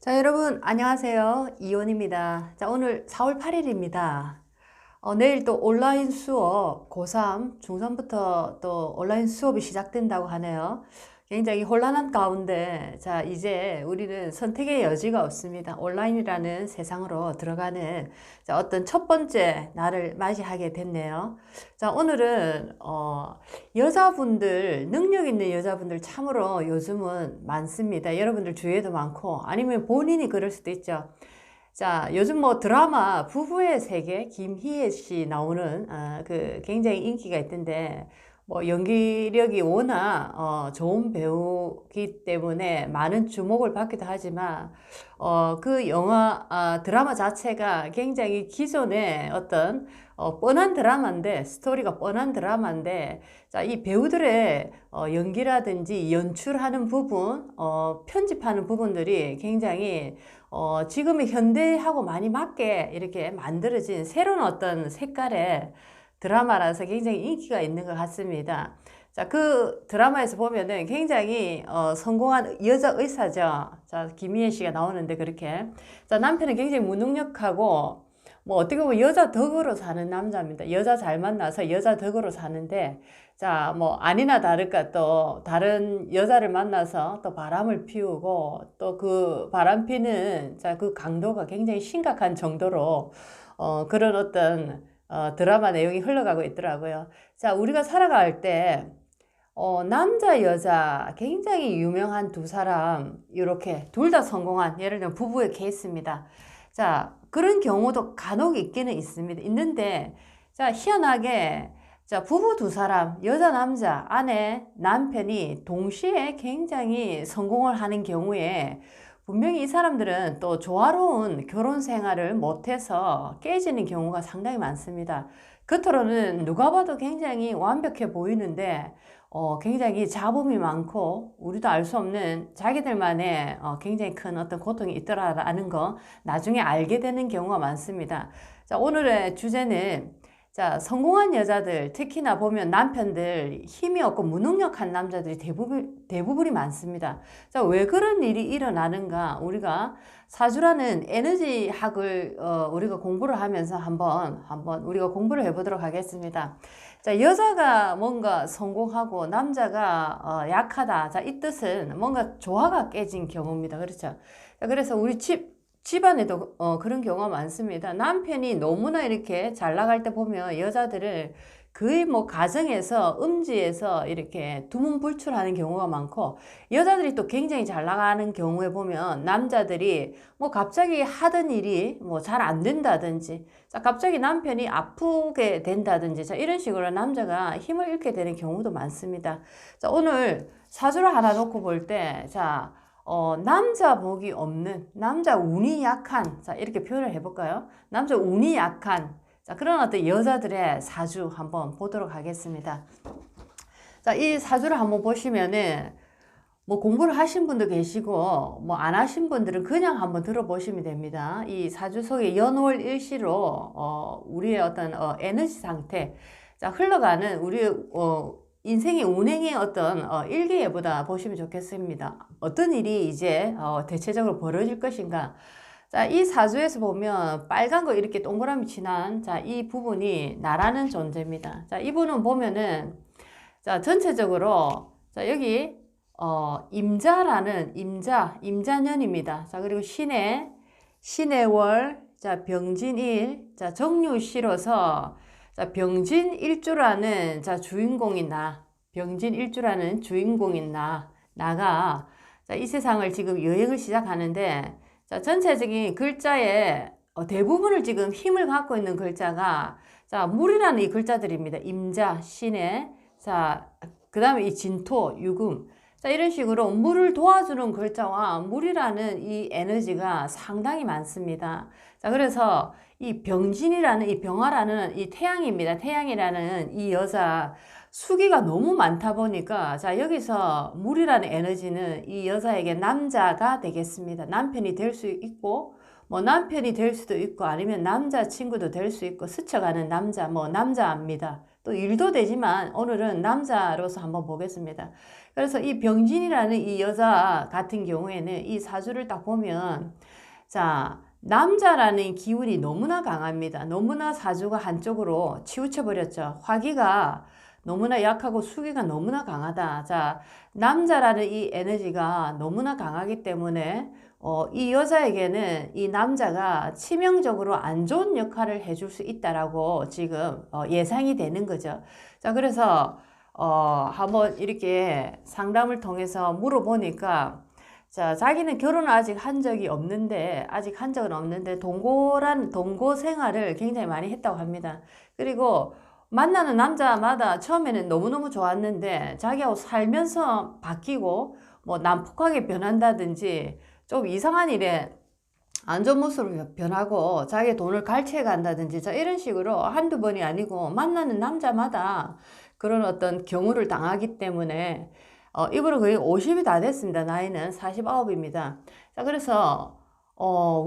자, 여러분, 안녕하세요. 이온입니다. 자, 오늘 4월 8일입니다. 내일 또 온라인 수업, 고3, 중3부터 또 온라인 수업이 시작된다고 하네요. 굉장히 혼란한 가운데, 자, 이제 우리는 선택의 여지가 없습니다. 온라인이라는 세상으로 들어가는 자, 어떤 첫 번째 날을 맞이하게 됐네요. 자, 오늘은, 여자분들, 능력 있는 여자분들 참으로 요즘은 많습니다. 여러분들 주위에도 많고, 아니면 본인이 그럴 수도 있죠. 자, 요즘 뭐 드라마 부부의 세계 김희애 씨 나오는 그 굉장히 인기가 있던데 뭐 연기력이 워낙 좋은 배우기 때문에 많은 주목을 받기도 하지만 그 영화 드라마 자체가 굉장히 기존의 어떤 뻔한 드라마인데 스토리가 뻔한 드라마인데 자, 이 배우들의 연기라든지 연출하는 부분 편집하는 부분들이 굉장히 지금의 현대하고 많이 맞게 이렇게 만들어진 새로운 어떤 색깔의 드라마라서 굉장히 인기가 있는 것 같습니다. 자, 그 드라마에서 보면은 굉장히 성공한 여자 의사죠. 자, 김희애 씨가 나오는데 그렇게. 자, 남편은 굉장히 무능력하고 뭐 어떻게 보면 여자 덕으로 사는 남자입니다. 여자 잘 만나서 여자 덕으로 사는데 자, 뭐 아니나 다를까 또 다른 여자를 만나서 또 바람을 피우고 또 그 바람 피는 자, 그 강도가 굉장히 심각한 정도로 그런 어떤 드라마 내용이 흘러가고 있더라고요. 자, 우리가 살아갈 때 남자, 여자 굉장히 유명한 두 사람 이렇게 둘 다 성공한 예를 들면 부부의 케이스입니다. 자, 그런 경우도 간혹 있기는 있습니다. 있는데 자, 희한하게 자, 부부 두 사람, 여자, 남자, 아내, 남편이 동시에 굉장히 성공을 하는 경우에 분명히 이 사람들은 또 조화로운 결혼 생활을 못해서 깨지는 경우가 상당히 많습니다. 겉으로는 누가 봐도 굉장히 완벽해 보이는데 굉장히 잡음이 많고 우리도 알 수 없는 자기들만의 굉장히 큰 어떤 고통이 있더라라는 거 나중에 알게 되는 경우가 많습니다. 자, 오늘의 주제는 자, 성공한 여자들, 특히나 보면 남편들 힘이 없고 무능력한 남자들이 대부분이 많습니다. 자, 왜 그런 일이 일어나는가? 우리가 사주라는 에너지 학을 우리가 공부를 하면서 한번 우리가 공부를 해보도록 하겠습니다. 자, 여자가 뭔가 성공하고 남자가 약하다. 자, 이 뜻은 뭔가 조화가 깨진 경우입니다. 그렇죠? 자, 그래서 우리 집안에도 그런 경우가 많습니다. 남편이 너무나 이렇게 잘 나갈 때 보면 여자들을 거의 뭐 가정에서 음지에서 이렇게 두문불출하는 경우가 많고 여자들이 또 굉장히 잘 나가는 경우에 보면 남자들이 뭐 갑자기 하던 일이 뭐 잘 안 된다든지 자 갑자기 남편이 아프게 된다든지 자 이런 식으로 남자가 힘을 잃게 되는 경우도 많습니다. 자 오늘 사주를 하나 놓고 볼 때 자 남자 복이 없는, 남자 운이 약한, 자, 이렇게 표현을 해볼까요? 남자 운이 약한, 자, 그런 어떤 여자들의 사주 한번 보도록 하겠습니다. 자, 이 사주를 한번 보시면은, 뭐 공부를 하신 분도 계시고, 뭐 안 하신 분들은 그냥 한번 들어보시면 됩니다. 이 사주 속에 연월 일시로, 우리의 어떤, 에너지 상태, 자, 흘러가는 우리의, 인생의 운행의 어떤 일기예보다 보시면 좋겠습니다. 어떤 일이 이제 대체적으로 벌어질 것인가. 자, 이 사주에서 보면 빨간 거 이렇게 동그라미 칠한 자, 이 부분이 나라는 존재입니다. 자, 이분은 보면은 자, 전체적으로 자, 여기 임자라는 임자년입니다. 자, 그리고 신해월, 자, 병진일, 자, 정유시로서 자, 병진일주라는 자, 주인공인 나, 병진일주라는 주인공인 나가 자, 이 세상을 지금 여행을 시작하는데 자, 전체적인 글자의 대부분을 지금 힘을 갖고 있는 글자가 자, 물이라는 이 글자들입니다. 임자, 신해, 자, 그 다음에 이 진토, 유금. 자, 이런 식으로 물을 도와주는 글자와 물이라는 이 에너지가 상당히 많습니다. 자, 그래서 이 병진이라는 이 병화라는 이 태양입니다. 태양이라는 이 여자 수기가 너무 많다 보니까 자, 여기서 물이라는 에너지는 이 여자에게 남자가 되겠습니다. 남편이 될 수 있고 뭐 남편이 될 수도 있고 아니면 남자친구도 될 수 있고 스쳐가는 남자 뭐 남자입니다. 또 일도 되지만 오늘은 남자로서 한번 보겠습니다. 그래서 이 병진이라는 이 여자 같은 경우에는 이 사주를 딱 보면 자, 남자라는 기운이 너무나 강합니다. 너무나 사주가 한쪽으로 치우쳐 버렸죠. 화기가 너무나 약하고 수기가 너무나 강하다. 자, 남자라는 이 에너지가 너무나 강하기 때문에 이 여자에게는 이 남자가 치명적으로 안 좋은 역할을 해줄 수 있다라고 지금 예상이 되는 거죠. 자, 그래서 한번 이렇게 상담을 통해서 물어보니까 자, 자기는 결혼을 아직 한 적이 없는데, 아직 한 적은 없는데, 동거 생활을 굉장히 많이 했다고 합니다. 그리고 만나는 남자마다 처음에는 너무너무 좋았는데, 자기하고 살면서 바뀌고, 뭐 난폭하게 변한다든지, 좀 이상한 일에 안 좋은 모습으로 변하고, 자기 돈을 갈취해 간다든지, 자, 이런 식으로 한두 번이 아니고, 만나는 남자마다 그런 어떤 경우를 당하기 때문에, 이분은 거의 50이 다 됐습니다. 나이는 49입니다. 자, 그래서,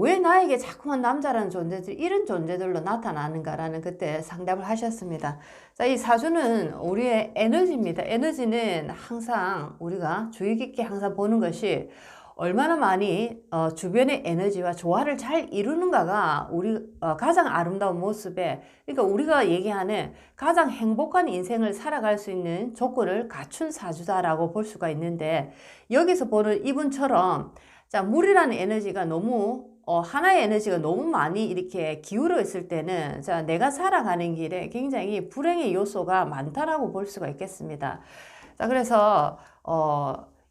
왜 나에게 자꾸만 남자라는 존재들이 이런 존재들로 나타나는가라는 그때 상담을 하셨습니다. 자, 이 사주는 우리의 에너지입니다. 에너지는 항상 우리가 주의 깊게 항상 보는 것이 얼마나 많이 주변의 에너지와 조화를 잘 이루는가가 우리 가장 아름다운 모습에, 그러니까 우리가 얘기하는 가장 행복한 인생을 살아갈 수 있는 조건을 갖춘 사주다라고 볼 수가 있는데, 여기서 보는 이분처럼 자, 물이라는 에너지가 너무 하나의 에너지가 너무 많이 이렇게 기울어 있을 때는 자, 내가 살아가는 길에 굉장히 불행의 요소가 많다라고 볼 수가 있겠습니다. 자, 그래서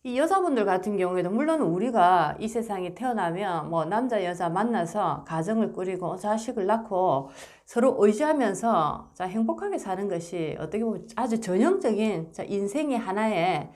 이 여자분들 같은 경우에도 물론 우리가 이 세상에 태어나면 뭐 남자 여자 만나서 가정을 꾸리고 자식을 낳고 서로 의지하면서 자, 행복하게 사는 것이 어떻게 보면 아주 전형적인 자, 인생의 하나의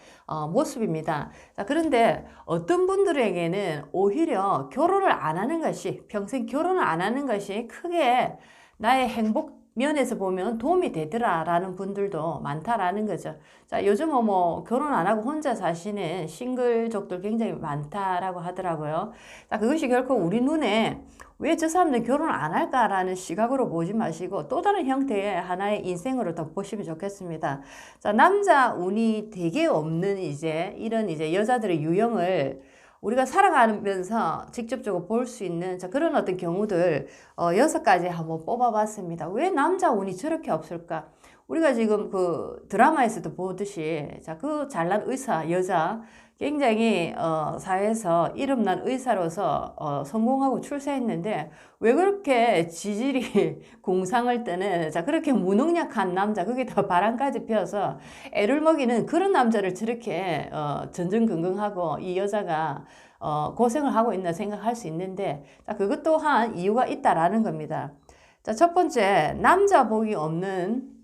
모습입니다. 자, 그런데 어떤 분들에게는 오히려 결혼을 안 하는 것이, 평생 결혼을 안 하는 것이 크게 나의 행복 면에서 보면 도움이 되더라라는 분들도 많다라는 거죠. 자, 요즘은 뭐 결혼 안 하고 혼자 사시는 싱글족들 굉장히 많다라고 하더라고요. 자, 그것이 결코 우리 눈에 왜 저 사람들 결혼 안 할까라는 시각으로 보지 마시고 또 다른 형태의 하나의 인생으로 더 보시면 좋겠습니다. 자, 남자 운이 되게 없는 이제 이런 이제 여자들의 유형을 우리가 살아가면서 직접적으로 볼 수 있는 자, 그런 어떤 경우들 6가지 한번 뽑아봤습니다. 왜 남자 운이 저렇게 없을까? 우리가 지금 그 드라마에서도 보듯이 자, 그 잘난 의사 여자 굉장히 사회에서 이름난 의사로서 성공하고 출세했는데 왜 그렇게 지질이 공상을 뜨는 자, 그렇게 무능력한 남자, 거기다 바람까지 피워서 애를 먹이는 그런 남자를 저렇게 전전긍긍하고 이 여자가 고생을 하고 있나 생각할 수 있는데 자, 그것 또한 이유가 있다라는 겁니다. 자, 첫 번째, 남자 복이 없는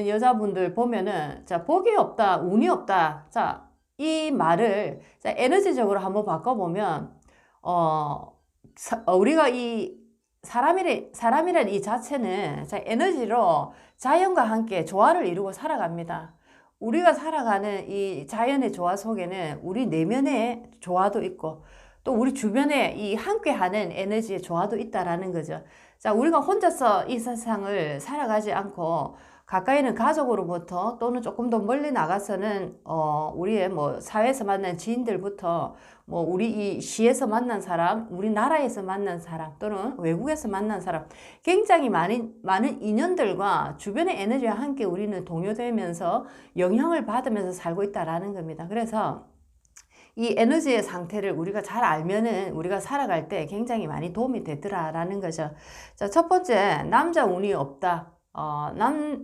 여자분들 보면은 자, 복이 없다, 운이 없다. 자, 이 말을 자, 에너지적으로 한번 바꿔보면 우리가 이 사람이란 이 자체는 자, 에너지로 자연과 함께 조화를 이루고 살아갑니다. 우리가 살아가는 이 자연의 조화 속에는 우리 내면의 조화도 있고 또 우리 주변에 이 함께하는 에너지의 조화도 있다라는 거죠. 자, 우리가 혼자서 이 세상을 살아가지 않고 가까이는 가족으로부터 또는 조금 더 멀리 나가서는 우리의 뭐 사회에서 만난 지인들부터 뭐 우리 이 시에서 만난 사람, 우리나라에서 만난 사람 또는 외국에서 만난 사람 굉장히 많은 인연들과 주변의 에너지와 함께 우리는 동요되면서 영향을 받으면서 살고 있다라는 겁니다. 그래서 이 에너지의 상태를 우리가 잘 알면은 우리가 살아갈 때 굉장히 많이 도움이 되더라라는 거죠. 자, 첫 번째, 남자 운이 없다.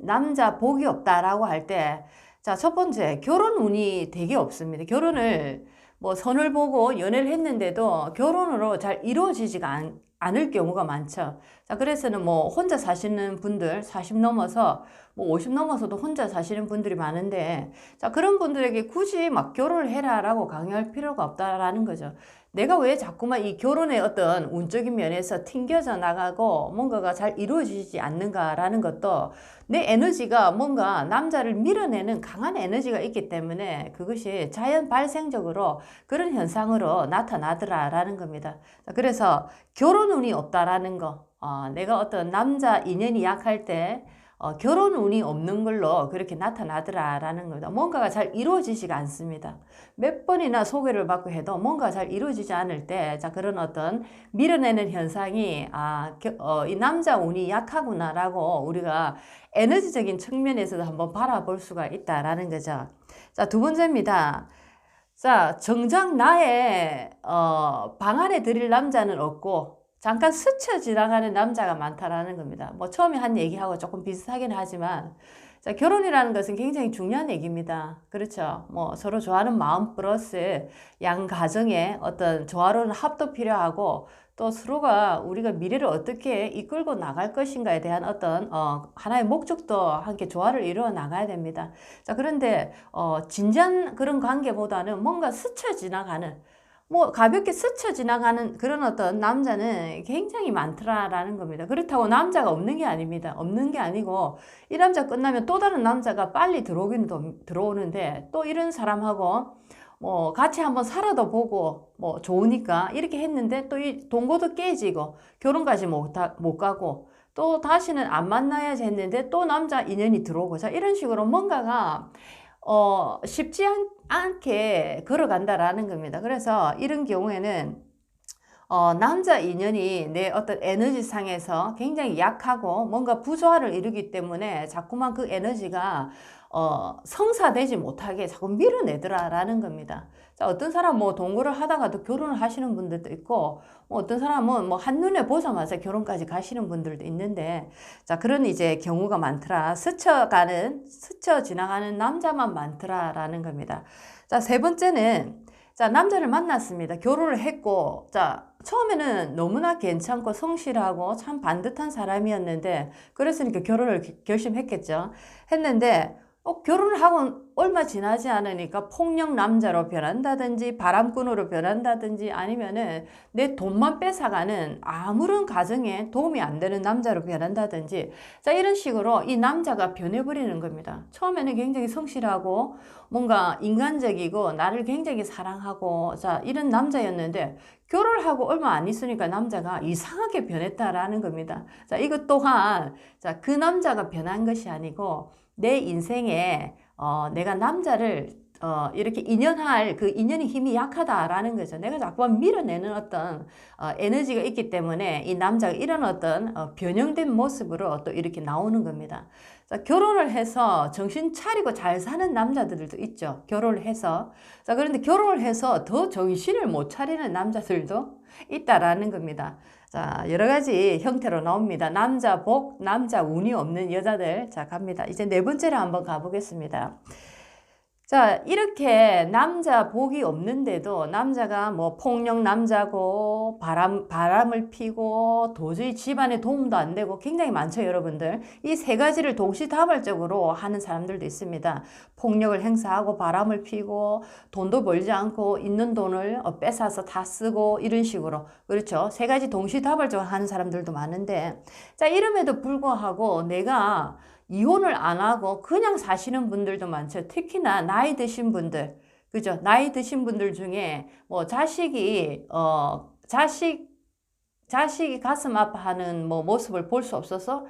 남자 복이 없다라고 할 때, 자, 첫 번째, 결혼 운이 되게 없습니다. 결혼을 뭐 선을 보고 연애를 했는데도 결혼으로 잘 이루어지지가 않을 경우가 많죠. 자, 그래서는 뭐 혼자 사시는 분들 40 넘어서 뭐 50 넘어서도 혼자 사시는 분들이 많은데 자, 그런 분들에게 굳이 막 결혼을 해라라고 강요할 필요가 없다라는 거죠. 내가 왜 자꾸만 이 결혼의 어떤 운적인 면에서 튕겨져 나가고 뭔가가 잘 이루어지지 않는가라는 것도 내 에너지가 뭔가 남자를 밀어내는 강한 에너지가 있기 때문에 그것이 자연 발생적으로 그런 현상으로 나타나더라라는 겁니다. 그래서 결혼 운이 없다라는 거, 내가 어떤 남자 인연이 약할 때 결혼 운이 없는 걸로 그렇게 나타나더라라는 겁니다. 뭔가가 잘 이루어지지가 않습니다. 몇 번이나 소개를 받고 해도 뭔가 잘 이루어지지 않을 때, 자, 그런 어떤 밀어내는 현상이, 이 남자 운이 약하구나라고 우리가 에너지적인 측면에서도 한번 바라볼 수가 있다라는 거죠. 자, 두 번째입니다. 자, 정작 나의, 방 안에 들일 남자는 없고, 잠깐 스쳐 지나가는 남자가 많다라는 겁니다. 뭐 처음에 한 얘기하고 조금 비슷하긴 하지만, 자, 결혼이라는 것은 굉장히 중요한 얘기입니다. 그렇죠. 뭐 서로 좋아하는 마음 플러스 양 가정의 어떤 조화로운 합도 필요하고, 또 서로가 우리가 미래를 어떻게 이끌고 나갈 것인가에 대한 어떤 하나의 목적도 함께 조화를 이루어 나가야 됩니다. 자, 그런데 진지한 그런 관계보다는 뭔가 스쳐 지나가는, 뭐 가볍게 스쳐 지나가는 그런 어떤 남자는 굉장히 많더라라는 겁니다. 그렇다고 남자가 없는 게 아닙니다. 없는 게 아니고 이 남자 끝나면 또 다른 남자가 빨리 들어오긴 들어오는데, 또 이런 사람하고 뭐 같이 한번 살아도 보고 뭐 좋으니까 이렇게 했는데 또 이 동거도 깨지고 결혼까지 못 가고 또 다시는 안 만나야지 했는데 또 남자 인연이 들어오고, 자, 이런 식으로 뭔가가 쉽지 않게 걸어간다라는 겁니다. 그래서 이런 경우에는 남자 인연이 내 어떤 에너지 상에서 굉장히 약하고 뭔가 부조화를 이루기 때문에 자꾸만 그 에너지가 성사되지 못하게 자꾸 밀어내더라라는 겁니다. 자, 어떤 사람 뭐 동거를 하다가도 결혼을 하시는 분들도 있고, 뭐 어떤 사람은 뭐 한눈에 보자마자 결혼까지 가시는 분들도 있는데, 자, 그런 이제 경우가 많더라. 스쳐 지나가는 남자만 많더라라는 겁니다. 자, 세 번째는, 자, 남자를 만났습니다. 결혼을 했고, 자, 처음에는 너무나 괜찮고 성실하고 참 반듯한 사람이었는데, 그랬으니까 결혼을 결심했겠죠. 했는데, 결혼을 하고 얼마 지나지 않으니까 폭력 남자로 변한다든지 바람꾼으로 변한다든지 아니면은 내 돈만 뺏어가는 아무런 가정에 도움이 안 되는 남자로 변한다든지, 자, 이런 식으로 이 남자가 변해버리는 겁니다. 처음에는 굉장히 성실하고 뭔가 인간적이고 나를 굉장히 사랑하고, 자, 이런 남자였는데 결혼을 하고 얼마 안 있으니까 남자가 이상하게 변했다라는 겁니다. 자, 이것 또한, 자, 그 남자가 변한 것이 아니고 내 인생에 내가 남자를 이렇게 인연할 그 인연의 힘이 약하다라는 거죠. 내가 자꾸만 밀어내는 어떤 에너지가 있기 때문에 이 남자가 이런 어떤 변형된 모습으로 또 이렇게 나오는 겁니다. 자, 결혼을 해서 정신 차리고 잘 사는 남자들도 있죠. 결혼을 해서. 자, 그런데 결혼을 해서 더 정신을 못 차리는 남자들도 있다라는 겁니다. 자, 여러 가지 형태로 나옵니다. 남자 복, 남자 운이 없는 여자들. 자, 갑니다. 이제 네 번째로 한번 가보겠습니다. 자, 이렇게 남자 복이 없는데도 남자가 뭐 폭력 남자고 바람을 피고 도저히 집안에 도움도 안 되고 굉장히 많죠, 여러분들. 이 세 가지를 동시다발적으로 하는 사람들도 있습니다. 폭력을 행사하고 바람을 피고 돈도 벌지 않고 있는 돈을 뺏어서 다 쓰고 이런 식으로. 그렇죠. 세 가지 동시다발적으로 하는 사람들도 많은데, 자, 이름에도 불구하고 내가 이혼을 안 하고 그냥 사시는 분들도 많죠. 특히나 나이 드신 분들, 그죠? 나이 드신 분들 중에 뭐 자식이 가슴 아파하는 뭐 모습을 볼 수 없어서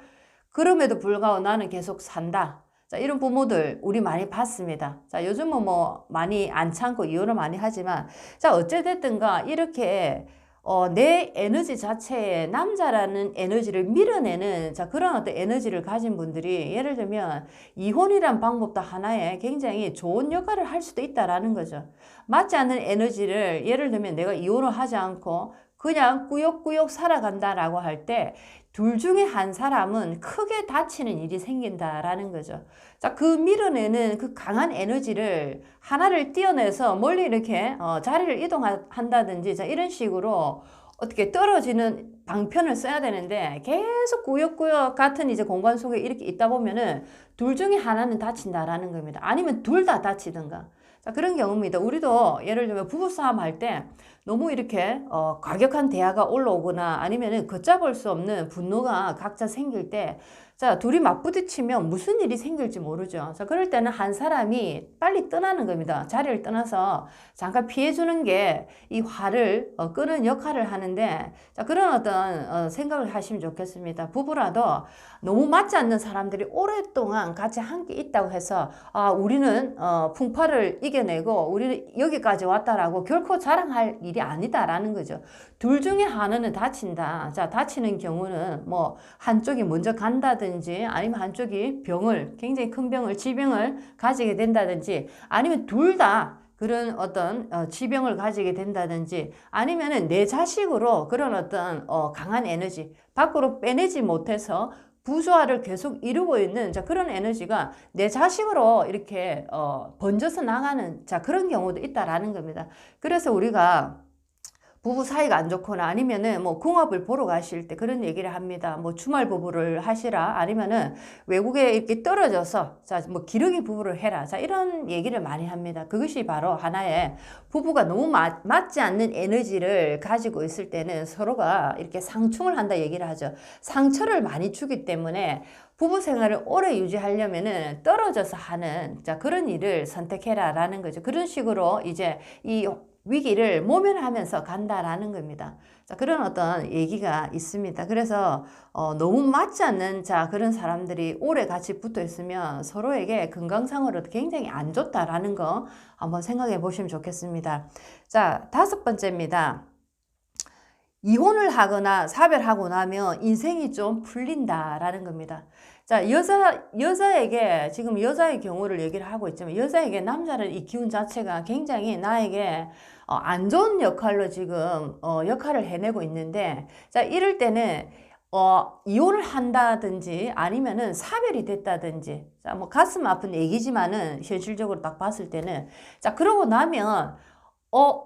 그럼에도 불구하고 나는 계속 산다. 자, 이런 부모들 우리 많이 봤습니다. 자, 요즘은 뭐 많이 안 참고 이혼을 많이 하지만, 자, 어찌됐든가 이렇게 내 에너지 자체에 남자라는 에너지를 밀어내는, 자, 그런 어떤 에너지를 가진 분들이 예를 들면 이혼이란 방법도 하나의 굉장히 좋은 역할을 할 수도 있다라는 거죠. 맞지 않는 에너지를 예를 들면 내가 이혼을 하지 않고 그냥 꾸역꾸역 살아간다라고 할 때 둘 중에 한 사람은 크게 다치는 일이 생긴다라는 거죠. 자, 그 밀어내는 그 강한 에너지를 하나를 띄어내서 멀리 이렇게 자리를 이동한다든지, 자, 이런 식으로 어떻게 떨어지는 방편을 써야 되는데 계속 꾸역꾸역 같은 이제 공간 속에 이렇게 있다 보면은 둘 중에 하나는 다친다라는 겁니다. 아니면 둘 다 다치든가. 자, 그런 경우입니다. 우리도 예를 들면 부부싸움 할 때 너무 이렇게 과격한 대화가 올라오거나 아니면은 걷잡을 수 없는 분노가 각자 생길 때, 자, 둘이 맞부딪히면 무슨 일이 생길지 모르죠. 자, 그럴 때는 한 사람이 빨리 떠나는 겁니다. 자리를 떠나서 잠깐 피해주는 게 이 화를 끄는 역할을 하는데, 자, 그런 어떤 생각을 하시면 좋겠습니다. 부부라도 너무 맞지 않는 사람들이 오랫동안 같이 함께 있다고 해서 우리는 풍파를 이겨내고 우리는 여기까지 왔다라고 결코 자랑할 일이 아니다라는 거죠. 둘 중에 하나는 다친다. 자, 다치는 경우는 뭐 한쪽이 먼저 간다든지 아니면 한쪽이 굉장히 큰 지병을 가지게 된다든지 아니면 둘 다 그런 어떤 지병을 가지게 된다든지 아니면은 내 자식으로 그런 어떤 강한 에너지 밖으로 빼내지 못해서 부조화를 계속 이루고 있는 그런 에너지가 내 자식으로 이렇게 번져서 나가는 그런 경우도 있다라는 겁니다. 그래서 우리가 부부 사이가 안 좋거나 아니면은 뭐 궁합을 보러 가실 때 그런 얘기를 합니다. 뭐 주말 부부를 하시라 아니면은 외국에 이렇게 떨어져서 뭐 기러기 부부를 해라. 이런 얘기를 많이 합니다. 그것이 바로 하나의 부부가 너무 맞지 않는 에너지를 가지고 있을 때는 서로가 이렇게 상충을 한다 얘기를 하죠. 상처를 많이 주기 때문에 부부 생활을 오래 유지하려면은 떨어져서 하는 그런 일을 선택해라 라는 거죠. 그런 식으로 이제 이 위기를 모면하면서 간다라는 겁니다. 그런 어떤 얘기가 있습니다. 그래서 너무 맞지 않는 그런 사람들이 오래 같이 붙어 있으면 서로에게 건강상으로 굉장히 안 좋다라는 거 한번 생각해 보시면 좋겠습니다. 자, 5번째입니다. 이혼을 하거나 사별하고 나면 인생이 좀 풀린다라는 겁니다. 자, 여자에게 지금 여자의 경우를 얘기를 하고 있지만 여자에게 남자는 이 기운 자체가 굉장히 나에게 안 좋은 역할로 지금 역할을 해내고 있는데, 자, 이럴 때는 이혼을 한다든지 아니면은 사별이 됐다든지, 자, 뭐 가슴 아픈 얘기지만은 현실적으로 딱 봤을 때는, 자, 그러고 나면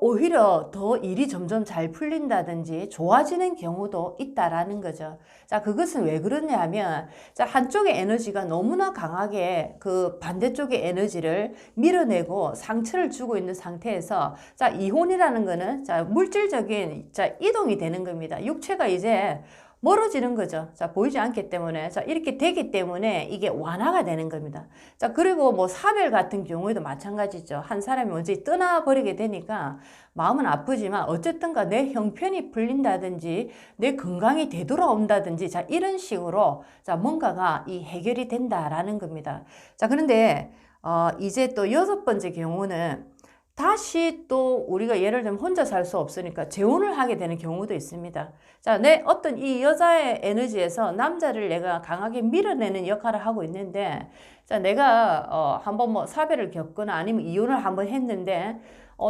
오히려 더 일이 점점 잘 풀린다든지 좋아지는 경우도 있다라는 거죠. 자, 그것은 왜 그러냐 하면, 자, 한쪽의 에너지가 너무나 강하게 그 반대쪽의 에너지를 밀어내고 상처를 주고 있는 상태에서, 자, 이혼이라는 거는, 자, 물질적인, 이동이 되는 겁니다. 육체가 이제 멀어지는 거죠. 자, 보이지 않기 때문에. 자, 이렇게 되기 때문에 이게 완화가 되는 겁니다. 자, 그리고 뭐 사별 같은 경우에도 마찬가지죠. 한 사람이 먼저 떠나버리게 되니까 마음은 아프지만 어쨌든가 내 형편이 풀린다든지 내 건강이 되돌아온다든지 자, 이런 식으로 자, 뭔가가 이 해결이 된다라는 겁니다. 자, 그런데 이제 또 6번째 경우는 다시 또 우리가 예를 들면 혼자 살 수 없으니까 재혼을 하게 되는 경우도 있습니다. 자, 내 어떤 이 여자의 에너지에서 남자를 내가 강하게 밀어내는 역할을 하고 있는데, 자, 내가 한번 뭐 사별을 겪거나 아니면 이혼을 한번 했는데,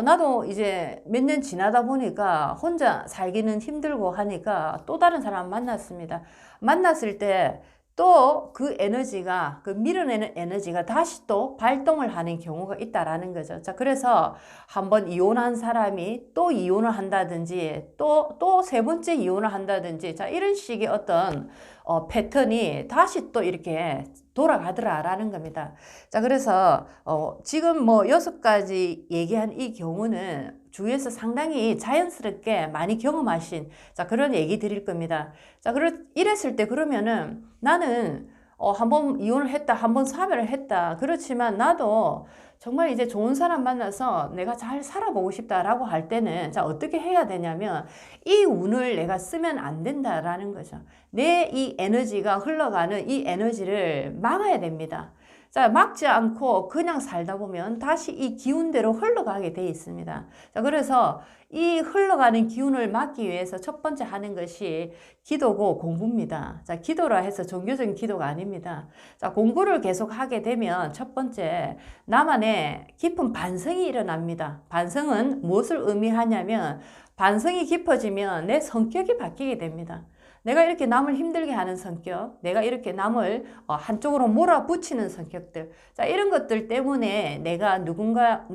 나도 이제 몇 년 지나다 보니까 혼자 살기는 힘들고 하니까 또 다른 사람 만났습니다. 만났을 때 또 그 에너지가, 그 밀어내는 에너지가 다시 또 발동을 하는 경우가 있다라는 거죠. 자, 그래서 한번 이혼한 사람이 또 이혼을 한다든지, 또 세 번째 이혼을 한다든지, 자, 이런 식의 어떤 패턴이 다시 또 이렇게 돌아가더라라는 겁니다. 자, 그래서 지금 뭐 6가지 얘기한 이 경우는 주위에서 상당히 자연스럽게 많이 경험하신 그런 얘기 드릴 겁니다. 자, 이랬을 때 그러면은 나는 한번 이혼을 했다, 한번 사별을 했다. 그렇지만 나도 정말 이제 좋은 사람 만나서 내가 잘 살아보고 싶다라고 할 때는 자, 어떻게 해야 되냐면 이 운을 내가 쓰면 안 된다라는 거죠. 내 이 에너지가 흘러가는 이 에너지를 막아야 됩니다. 자, 막지 않고 그냥 살다 보면 다시 이 기운대로 흘러가게 돼 있습니다. 자, 그래서 이 흘러가는 기운을 막기 위해서 첫 번째 하는 것이 기도고 공부입니다. 자, 기도라 해서 종교적인 기도가 아닙니다. 자, 공부를 계속 하게 되면 첫 번째, 나만의 깊은 반성이 일어납니다. 반성은 무엇을 의미하냐면, 반성이 깊어지면 내 성격이 바뀌게 됩니다. 내가 이렇게 남을 힘들게 하는 성격, 내가 이렇게 남을 한쪽으로 몰아붙이는 성격들, 자, 이런 것들 때문에 내가 누군가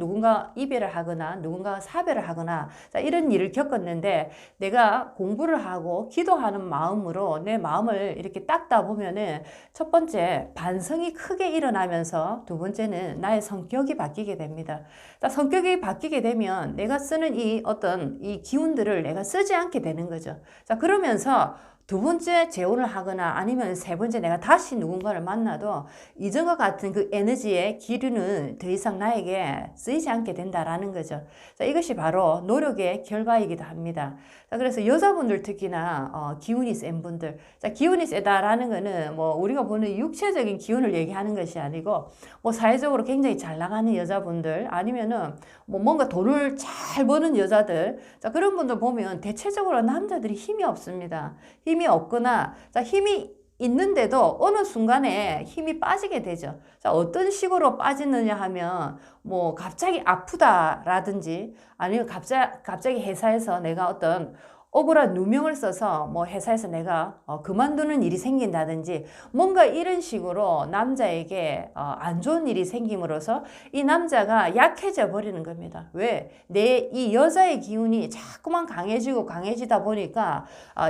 이별을 하거나 누군가 사별을 하거나 자, 이런 일을 겪었는데 내가 공부를 하고 기도하는 마음으로 내 마음을 이렇게 닦다 보면은 첫 번째 반성이 크게 일어나면서 두 번째는 나의 성격이 바뀌게 됩니다. 자, 성격이 바뀌게 되면 내가 쓰는 이 어떤 이 기운들을 내가 쓰지 않게 되는 거죠. 자, 그러면서 두 번째 재혼을 하거나 아니면 세 번째 내가 다시 누군가를 만나도 이전과 같은 그 에너지의 기류는 더 이상 나에게 쓰이지 않게 된다라는 거죠. 자, 이것이 바로 노력의 결과이기도 합니다. 자, 그래서 여자분들 특히나 기운이 센 분들, 자, 기운이 세다라는 거는 뭐 우리가 보는 육체적인 기운을 얘기하는 것이 아니고 뭐 사회적으로 굉장히 잘 나가는 여자분들 아니면은 뭐 뭔가 돈을 잘 버는 여자들, 자, 그런 분들 보면 대체적으로 남자들이 힘이 없습니다. 힘이 없거나, 자, 힘이 있는데도 어느 순간에 힘이 빠지게 되죠. 자, 어떤 식으로 빠지느냐 하면 뭐 갑자기 아프다라든지 아니면 갑자기 회사에서 내가 어떤 억울한 누명을 써서 뭐 회사에서 내가 그만두는 일이 생긴다든지 뭔가 이런 식으로 남자에게 안 좋은 일이 생김으로써 이 남자가 약해져 버리는 겁니다. 왜? 내 이 여자의 기운이 자꾸만 강해지고 강해지다 보니까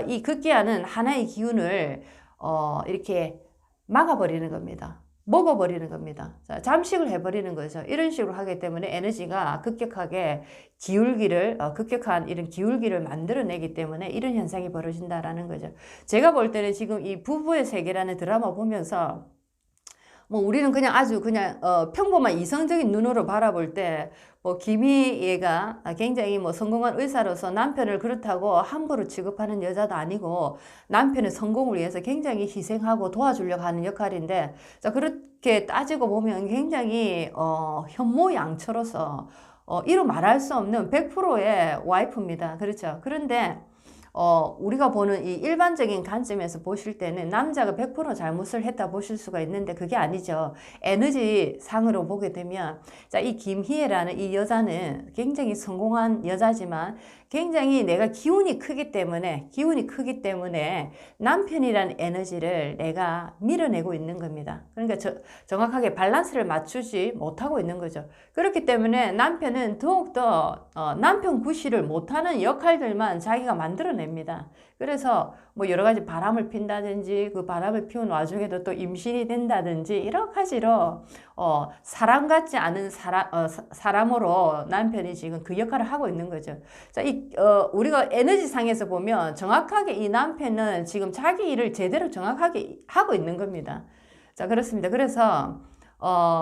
이 급기야는 하나의 기운을 이렇게 막아버리는 겁니다. 먹어버리는 겁니다. 자, 잠식을 해버리는 거죠. 이런 식으로 하기 때문에 에너지가 급격하게 급격한 이런 기울기를 만들어내기 때문에 이런 현상이 벌어진다라는 거죠. 제가 볼 때는 지금 이 부부의 세계라는 드라마 보면서 뭐 우리는 그냥 아주 그냥 평범한 이성적인 눈으로 바라볼 때 뭐 김희애가 굉장히 뭐 성공한 의사로서 남편을 그렇다고 함부로 취급하는 여자도 아니고 남편의 성공을 위해서 굉장히 희생하고 도와주려고 하는 역할인데, 자, 그렇게 따지고 보면 굉장히 현모양처로서 이루 말할 수 없는 100%의 와이프입니다. 그렇죠. 그런데 우리가 보는 이 일반적인 관점에서 보실 때는 남자가 100% 잘못을 했다 보실 수가 있는데 그게 아니죠. 에너지 상으로 보게 되면, 자, 이 김희애라는 이 여자는 굉장히 성공한 여자지만 굉장히 내가 기운이 크기 때문에 남편이라는 에너지를 내가 밀어내고 있는 겁니다. 그러니까 정확하게 밸런스를 맞추지 못하고 있는 거죠. 그렇기 때문에 남편은 더욱더 남편 구실을 못하는 역할들만 자기가 만들어냅니다. 그래서 뭐 여러 가지 바람을 핀다든지 그 바람을 피운 와중에도 또 임신이 된다든지 여러 가지로 사람 같지 않은 사람으로 남편이 지금 그 역할을 하고 있는 거죠. 자, 우리가 에너지 상에서 보면 정확하게 이 남편은 지금 자기 일을 제대로 정확하게 하고 있는 겁니다. 자, 그렇습니다. 그래서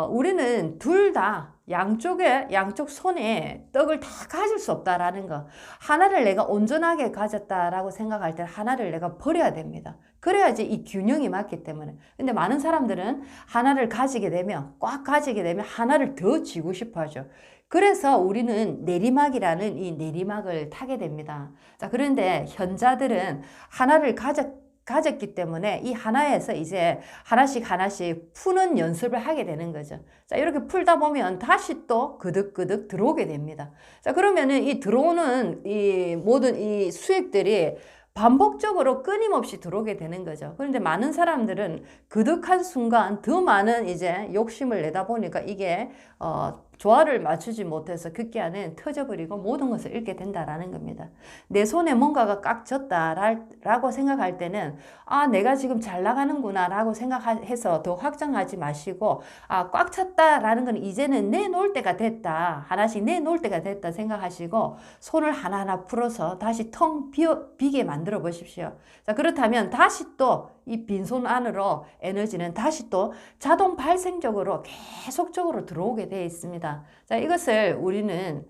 우리는 둘 다 양쪽 손에 떡을 다 가질 수 없다라는 거. 하나를 내가 온전하게 가졌다라고 생각할 때 하나를 내가 버려야 됩니다. 그래야지 이 균형이 맞기 때문에. 근데 많은 사람들은 하나를 가지게 되면, 꽉 가지게 되면 하나를 더 쥐고 싶어 하죠. 그래서 우리는 내리막이라는 이 내리막을 타게 됩니다. 자, 그런데 현자들은 하나를 가졌기 때문에 이 하나에서 이제 하나씩 푸는 연습을 하게 되는 거죠. 자, 이렇게 풀다 보면 다시 또 그득그득 들어오게 됩니다. 자, 그러면은 이 들어오는 이 모든 이 수익들이 반복적으로 끊임없이 들어오게 되는 거죠. 그런데 많은 사람들은 그득한 순간 더 많은 이제 욕심을 내다 보니까 이게 조화를 맞추지 못해서 급기야는 터져버리고 모든 것을 잃게 된다라는 겁니다. 내 손에 뭔가가 꽉 졌다라고 생각할 때는 내가 지금 잘 나가는구나 라고 생각해서 더 확장하지 마시고 꽉 찼다라는 건 이제는 내놓을 때가 됐다. 하나씩 내놓을 때가 됐다 생각하시고 손을 하나하나 풀어서 다시 텅 비게 만들어 보십시오. 자, 그렇다면 다시 또 이 빈손 안으로 에너지는 다시 또 자동 발생적으로 계속적으로 들어오게 되어 있습니다. 자, 이것을 우리는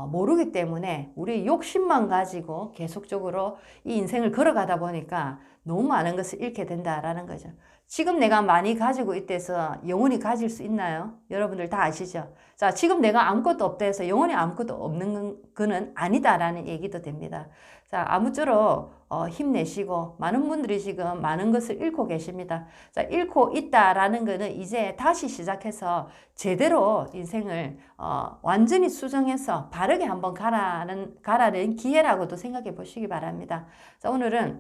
모르기 때문에 우리 욕심만 가지고 계속적으로 이 인생을 걸어가다 보니까 너무 많은 것을 잃게 된다라는 거죠. 지금 내가 많이 가지고 있대서 영원히 가질 수 있나요? 여러분들 다 아시죠? 자, 지금 내가 아무것도 없다 해서 영원히 아무것도 없는 거는 아니다라는 얘기도 됩니다. 자, 아무쪼록 힘내시고 많은 분들이 지금 많은 것을 잃고 계십니다. 자, 잃고 있다라는 거는 이제 다시 시작해서 제대로 인생을 완전히 수정해서 바르게 한번 가라는 기회라고도 생각해 보시기 바랍니다. 자, 오늘은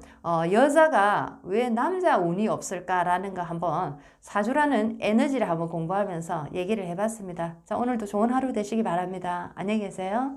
여자가 왜 남자 운이 없을까라는 거 한번 사주라는 에너지를 한번 공부하면서 얘기를 해봤습니다. 자, 오늘도 좋은 하루 되시기 바랍니다. 안녕히 계세요.